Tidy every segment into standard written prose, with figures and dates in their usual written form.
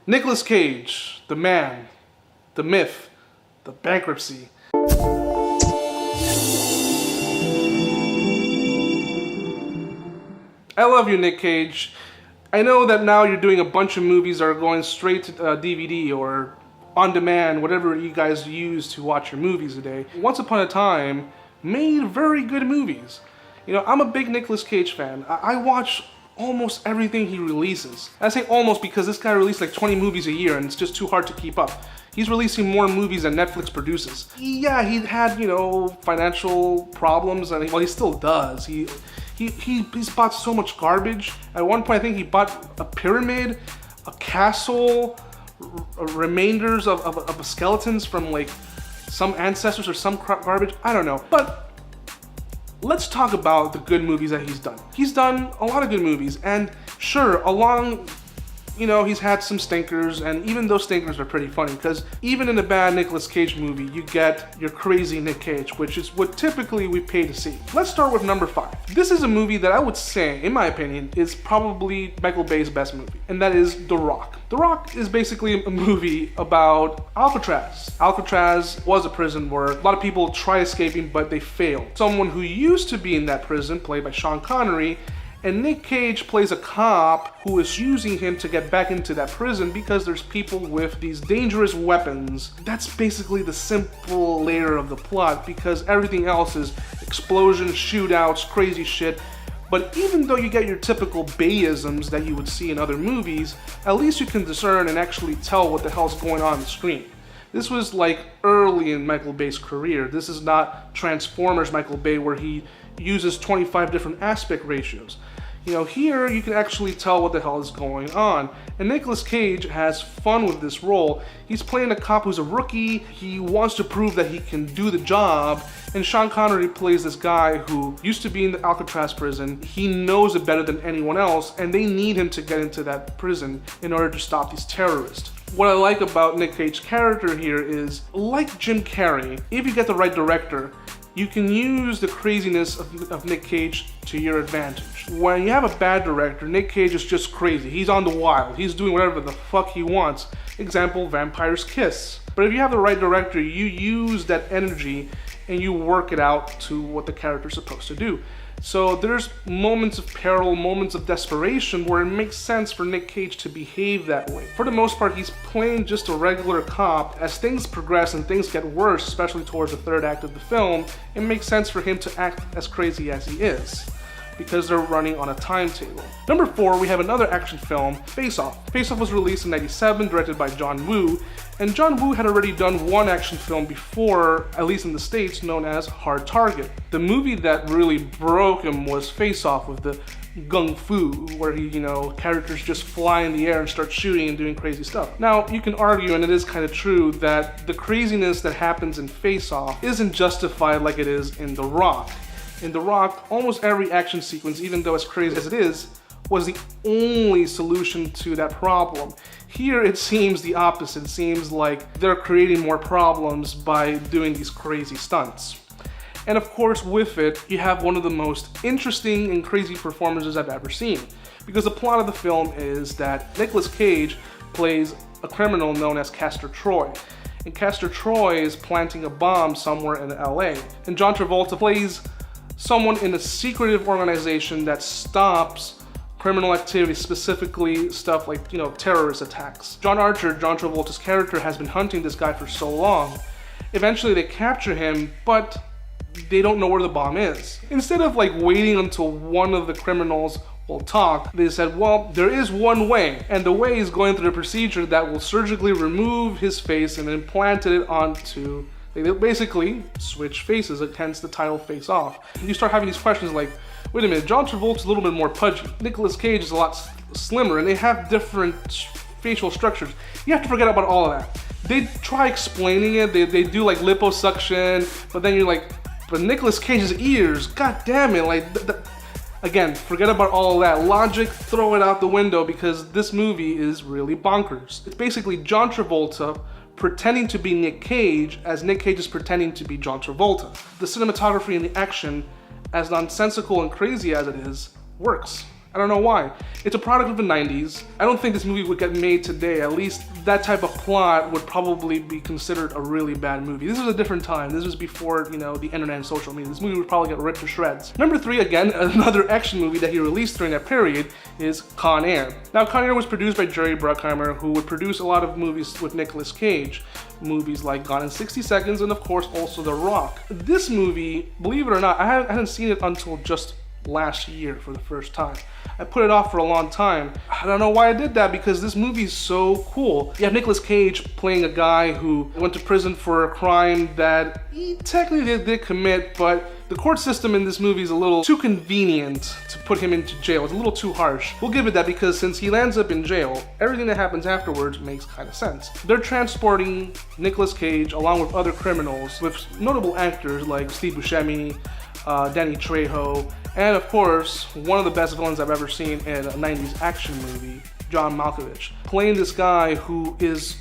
Nicolas Cage, the man, the myth, the bankruptcy. I love you, Nick Cage. I know that now you're doing a bunch of movies that are going straight to DVD or on demand, whatever you guys use to watch your movies today. Once upon a time, made very good movies. You know, I'm a big Nicolas Cage fan. I watch almost everything he releases. I say almost because this guy released like 20 movies a year and it's just too hard to keep up. He's releasing more movies than Netflix produces. Yeah, he had, you know, financial problems, and well, he still does. He's bought so much garbage. At one point, I think he bought a pyramid, a castle, remainders of skeletons from like some ancestors or some garbage. I don't know. But let's talk about the good movies that he's done. He's done a lot of good movies, and sure, you know, he's had some stinkers, and even those stinkers are pretty funny, because even in a bad Nicolas Cage movie, you get your crazy Nick Cage, which is what typically we pay to see. Let's start with number 5. This is a movie that I would say, in my opinion, is probably Michael Bay's best movie, and that is The Rock. The Rock is basically a movie about Alcatraz. Alcatraz was a prison where a lot of people try escaping, but they failed. Someone who used to be in that prison, played by Sean Connery, and Nick Cage plays a cop who is using him to get back into that prison because there's people with these dangerous weapons. That's basically the simple layer of the plot, because everything else is explosions, shootouts, crazy shit. But even though you get your typical Bayisms that you would see in other movies, at least you can discern and actually tell what the hell's going on the screen. This was like early in Michael Bay's career. This is not Transformers Michael Bay, where he uses 25 different aspect ratios. You know, here you can actually tell what the hell is going on. And Nicolas Cage has fun with this role. He's playing a cop who's a rookie. He wants to prove that he can do the job. And Sean Connery plays this guy who used to be in the Alcatraz prison. He knows it better than anyone else, and they need him to get into that prison in order to stop these terrorists. What I like about Nick Cage's character here is, like Jim Carrey, if you get the right director, you can use the craziness of Nick Cage to your advantage. When you have a bad director, Nick Cage is just crazy. He's on the wild. He's doing whatever the fuck he wants. Example, Vampire's Kiss. But if you have the right director, you use that energy and you work it out to what the character's supposed to do. So there's moments of peril, moments of desperation where it makes sense for Nick Cage to behave that way. For the most part, he's playing just a regular cop. As things progress and things get worse, especially towards the third act of the film, it makes sense for him to act as crazy as he is, because they're running on a timetable. Number 4, we have another action film, Face Off. Face Off was released in '97, directed by John Woo, and John Woo had already done one action film before, at least in the States, known as Hard Target. The movie that really broke him was Face Off, with the gung fu, where characters just fly in the air and start shooting and doing crazy stuff. Now, you can argue, and it is kind of true, that the craziness that happens in Face Off isn't justified like it is in The Rock. In The Rock, almost every action sequence, even though as crazy as it is, was the only solution to that problem. Here it seems the opposite. It seems like they're creating more problems by doing these crazy stunts. And of course, with it, you have one of the most interesting and crazy performances I've ever seen. Because the plot of the film is that Nicolas Cage plays a criminal known as Castor Troy. And Castor Troy is planting a bomb somewhere in LA. And John Travolta plays someone in a secretive organization that stops criminal activity, specifically stuff like, terrorist attacks. John Archer, John Travolta's character, has been hunting this guy for so long. Eventually they capture him, but they don't know where the bomb is. Instead of waiting until one of the criminals will talk, they said, well, there is one way, and the way is going through the procedure that will surgically remove his face and implant it onto. They basically switch faces, hence the title Face Off. You start having these questions like, wait a minute, John Travolta's a little bit more pudgy. Nicolas Cage is a lot slimmer, and they have different facial structures. You have to forget about all of that. They try explaining it, they do liposuction, but then you're like, but Nicolas Cage's ears, god damn it, again, forget about all of that. Logic, throw it out the window, because this movie is really bonkers. It's basically John Travolta pretending to be Nick Cage as Nick Cage is pretending to be John Travolta. The cinematography and the action, as nonsensical and crazy as it is, works. I don't know why. It's a product of the 90s. I don't think this movie would get made today. At least that type of plot would probably be considered a really bad movie. This was a different time. This was before, you know, the internet and social media. This movie would probably get ripped to shreds. Number 3, again, another action movie that he released during that period is Con Air. Now, Con Air was produced by Jerry Bruckheimer, who would produce a lot of movies with Nicolas Cage. Movies like Gone in 60 Seconds and, of course, also The Rock. This movie, believe it or not, I hadn't seen it until just last year for the first time. I put it off for a long time. I don't know why I did that, because this movie is so cool. You have Nicolas Cage playing a guy who went to prison for a crime that he technically did commit, but the court system in this movie is a little too convenient to put him into jail. It's a little too harsh. We'll give it that, because since he lands up in jail, everything that happens afterwards makes kind of sense. They're transporting Nicolas Cage along with other criminals, with notable actors like Steve Buscemi, Danny Trejo, and of course, one of the best villains I've ever seen in a 90s action movie, John Malkovich, playing this guy who is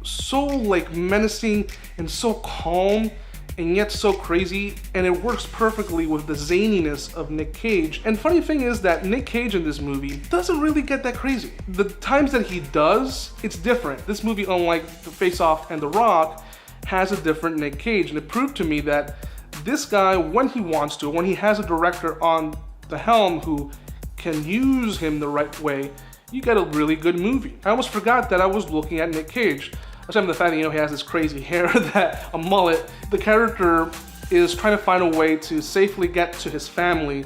so like menacing and so calm and yet so crazy, and it works perfectly with the zaniness of Nick Cage. And funny thing is that Nick Cage in this movie doesn't really get that crazy. The times that he does, it's different. This movie, unlike The Face Off and The Rock, has a different Nick Cage, and it proved to me that this guy, when he wants to, when he has a director on the helm who can use him the right way, you get a really good movie. I almost forgot that I was looking at Nick Cage. Aside from the fact that, you know, he has this crazy hair, a mullet, the character is trying to find a way to safely get to his family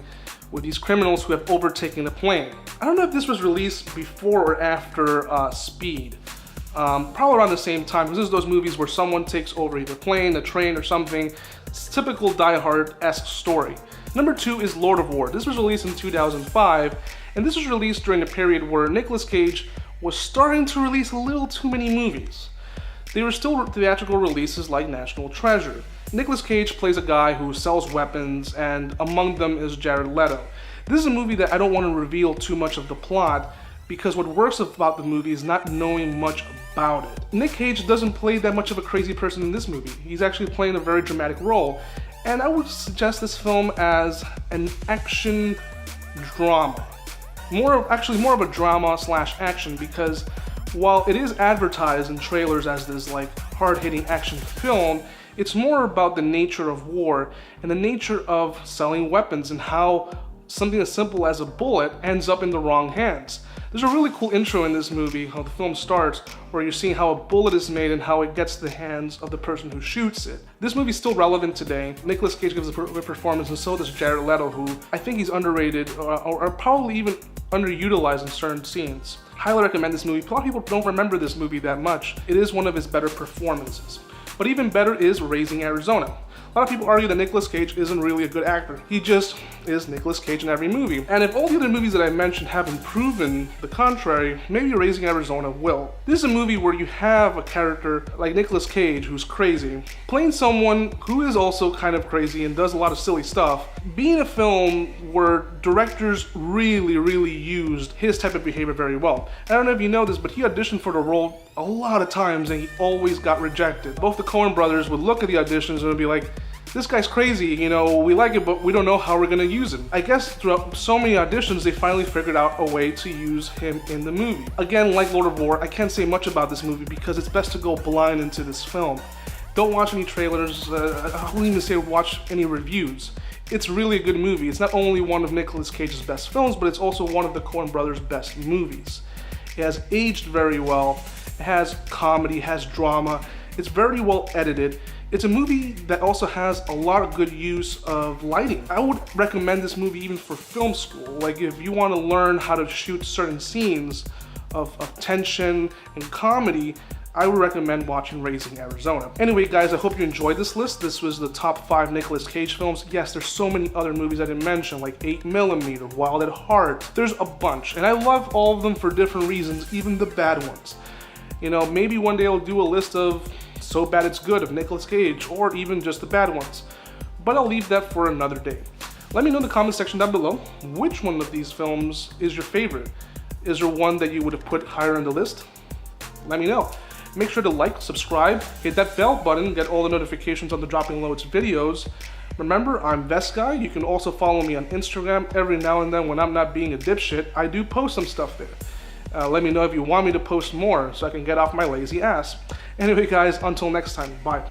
with these criminals who have overtaken the plane. I don't know if this was released before or after Speed. Probably around the same time, because this is those movies where someone takes over either plane, a train, or something. It's a typical Die Hard-esque story. Number 2 is Lord of War. This was released in 2005, and this was released during a period where Nicolas Cage was starting to release a little too many movies. They were still theatrical releases like National Treasure. Nicolas Cage plays a guy who sells weapons, and among them is Jared Leto. This is a movie that I don't want to reveal too much of the plot, because what works about the movie is not knowing much about it. Nick Cage doesn't play that much of a crazy person in this movie. He's actually playing a very dramatic role, and I would suggest this film as an action drama. More of a drama / action, because while it is advertised in trailers as this like hard-hitting action film, it's more about the nature of war and the nature of selling weapons and how something as simple as a bullet ends up in the wrong hands. There's a really cool intro in this movie, how the film starts, where you're seeing how a bullet is made and how it gets to the hands of the person who shoots it. This movie's still relevant today. Nicolas Cage gives a good performance, and so does Jared Leto, who I think he's underrated or probably even underutilized in certain scenes. Highly recommend this movie. A lot of people don't remember this movie that much. It is one of his better performances. But even better is Raising Arizona. A lot of people argue that Nicolas Cage isn't really a good actor. He just is Nicolas Cage in every movie. And if all the other movies that I mentioned haven't proven the contrary, maybe Raising Arizona will. This is a movie where you have a character like Nicolas Cage, who's crazy, playing someone who is also kind of crazy and does a lot of silly stuff, being a film where directors really used his type of behavior very well. I don't know if you know this, but he auditioned for the role a lot of times and he always got rejected. Both the Coen brothers would look at the auditions and would be like, this guy's crazy, you know, we like it, but we don't know how we're gonna use him. I guess throughout so many auditions, they finally figured out a way to use him in the movie. Again, like Lord of War, I can't say much about this movie because it's best to go blind into this film. Don't watch any trailers, I wouldn't even say watch any reviews. It's really a good movie. It's not only one of Nicolas Cage's best films, but it's also one of the Coen brothers' best movies. It has aged very well, it has comedy, it has drama, it's very well edited. It's a movie that also has a lot of good use of lighting. I would recommend this movie even for film school. Like if you want to learn how to shoot certain scenes of tension and comedy, I would recommend watching Raising Arizona. Anyway, guys, I hope you enjoyed this list. This was the top 5 Nicolas Cage films. Yes, there's so many other movies I didn't mention, like 8mm, Wild at Heart. There's a bunch, and I love all of them for different reasons, even the bad ones. You know, maybe one day I'll do a list of So Bad It's Good of Nicolas Cage, or even just the bad ones. But I'll leave that for another day. Let me know in the comment section down below, which one of these films is your favorite? Is there one that you would have put higher on the list? Let me know. Make sure to like, subscribe, hit that bell button, get all the notifications on the Dropping Loads videos. Remember, I'm Vest Guy. You can also follow me on Instagram. Every now and then when I'm not being a dipshit, I do post some stuff there. Let me know if you want me to post more so I can get off my lazy ass. Anyway guys, until next time, bye.